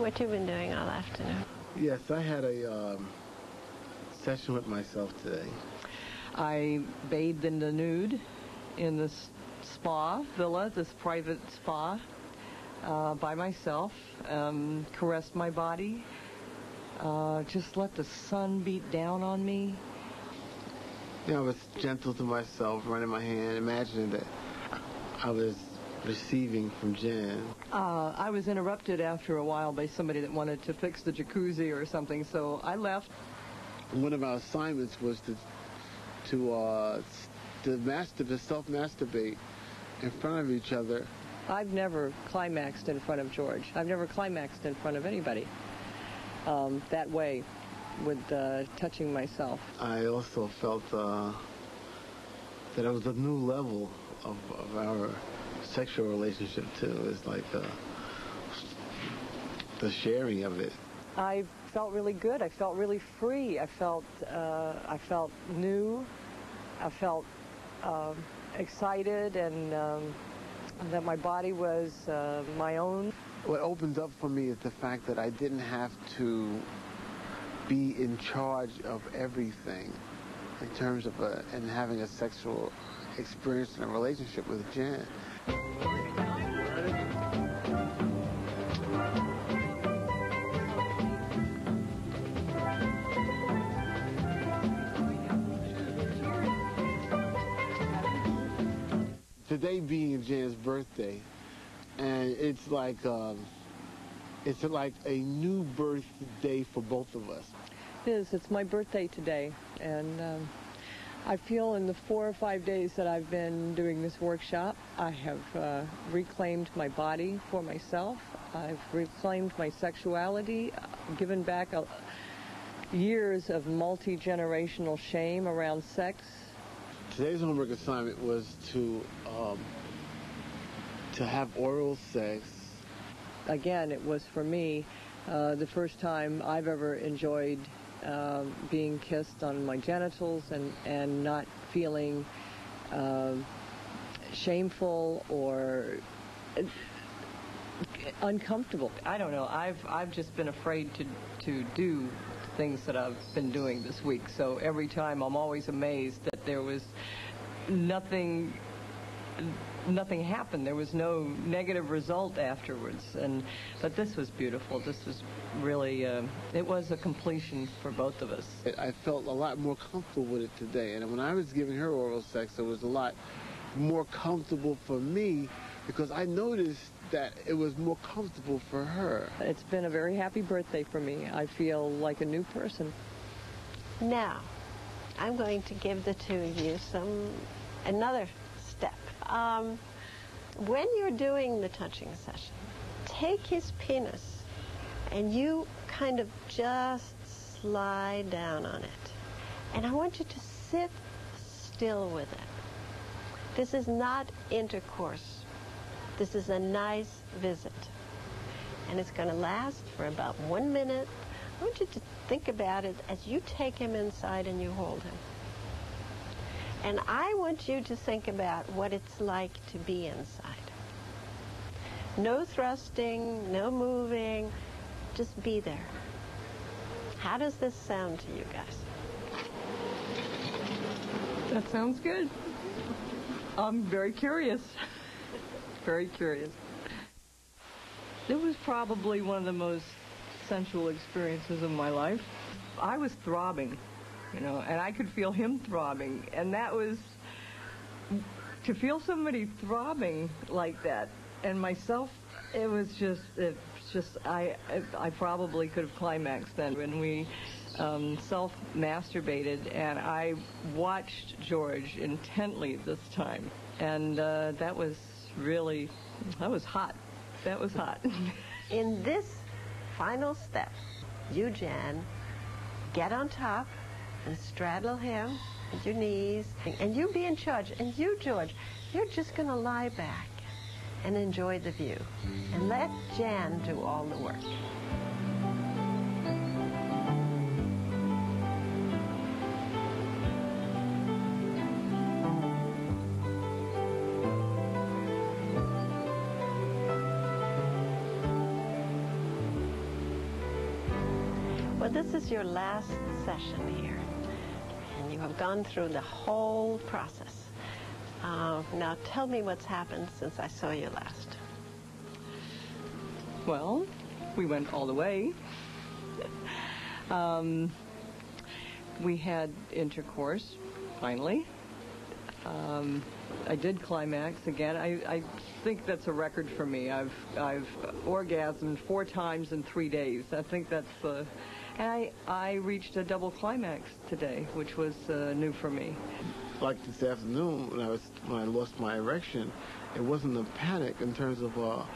what you've been doing all afternoon. Yes, I had a session with myself today. I bathed in the nude in this spa villa, this private spa, by myself, caressed my body, just let the sun beat down on me. I was gentle to myself, running my hand, imagining that I was receiving from Jan. I was interrupted after a while by somebody that wanted to fix the jacuzzi or something, so I left. One of our assignments was to self-masturbate in front of each other. I've never climaxed in front of George. I've never climaxed in front of anybody that way, with touching myself. I also felt that it was a new level of our sexual relationship too. It's like the sharing of it. I felt really good. I felt really free. I felt new. I felt excited, and that my body was my own. What opened up for me is the fact that I didn't have to be in charge of everything in terms of and having a sexual experience in a relationship with Jan. Today being Jan's birthday, and it's like a new birthday for both of us. It is. It's my birthday today, and I feel in the 4 or 5 days that I've been doing this workshop, I have reclaimed my body for myself. I've reclaimed my sexuality, given back years of multi-generational shame around sex. Today's homework assignment was to have oral sex. Again, it was for me the first time I've ever enjoyed being kissed on my genitals and not feeling shameful or uncomfortable. I don't know. I've just been afraid to do things that I've been doing this week. So every time I'm always amazed that there was nothing happened. There was no negative result afterwards. But this was beautiful. This was really, it was a completion for both of us. I felt a lot more comfortable with it today. And when I was giving her oral sex, it was a lot more comfortable for me because I noticed that it was more comfortable for her. It's been a very happy birthday for me. I feel like a new person. Now, I'm going to give the two of you another step. When you're doing the touching session, take his penis and you kind of just slide down on it. And I want you to sit still with it. This is not intercourse. This is a nice visit. And it's going to last for about 1 minute. I want you to think about it as you take him inside and you hold him. And I want you to think about what it's like to be inside. No thrusting, no moving, just be there. How does this sound to you guys? That sounds good. I'm very curious. Very curious. It was probably one of the most sensual experiences of my life. I was throbbing, and I could feel him throbbing, and that was, to feel somebody throbbing like that, and myself, I probably could have climaxed then. When we self-masturbated, and I watched George intently this time, and that was hot. That was hot. In this final step, you, Jan, get on top and straddle him with your knees, and you be in charge. And you, George, you're just going to lie back and enjoy the view, and let Jan do all the work. Well, this is your last session here, and you have gone through the whole process. Now tell me what's happened since I saw you last. Well, we went all the way. We had intercourse, finally. I did climax again. I think that's a record for me. I've orgasmed 4 times in 3 days. I think that's the... And I reached a double climax today, which was new for me. Like this afternoon, when I lost my erection, it wasn't a panic in terms of, oh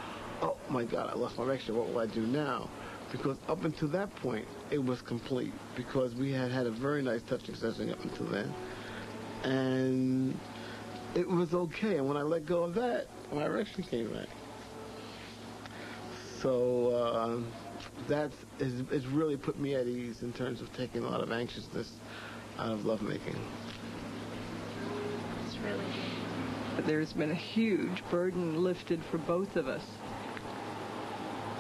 my God, I lost my erection, what will I do now? Because up until that point, it was complete, because we had had a very nice touching session up until then. And it was okay, and when I let go of that, my erection came back. So it's really put me at ease in terms of taking a lot of anxiousness out of lovemaking. It's really good. There's been a huge burden lifted for both of us.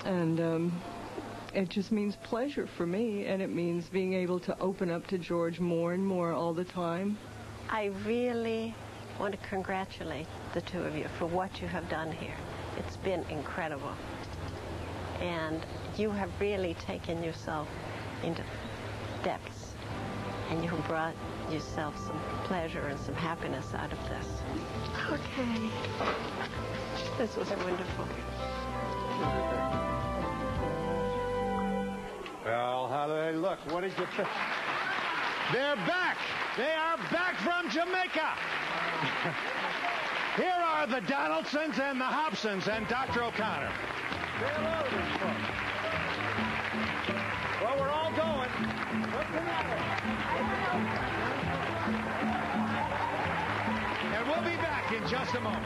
And it just means pleasure for me, and it means being able to open up to George more and more all the time. I really want to congratulate the two of you for what you have done here. It's been incredible. And you have really taken yourself into depths, and you have brought yourself some pleasure and some happiness out of this. Okay. This was wonderful. Well, how do they look? What did you think? They're back! They are back from Jamaica! Here are the Donaldsons and the Hobsons and Dr. O'Connor. Say hello to these folks. Well, we're all going. What's the matter? And we'll be back in just a moment.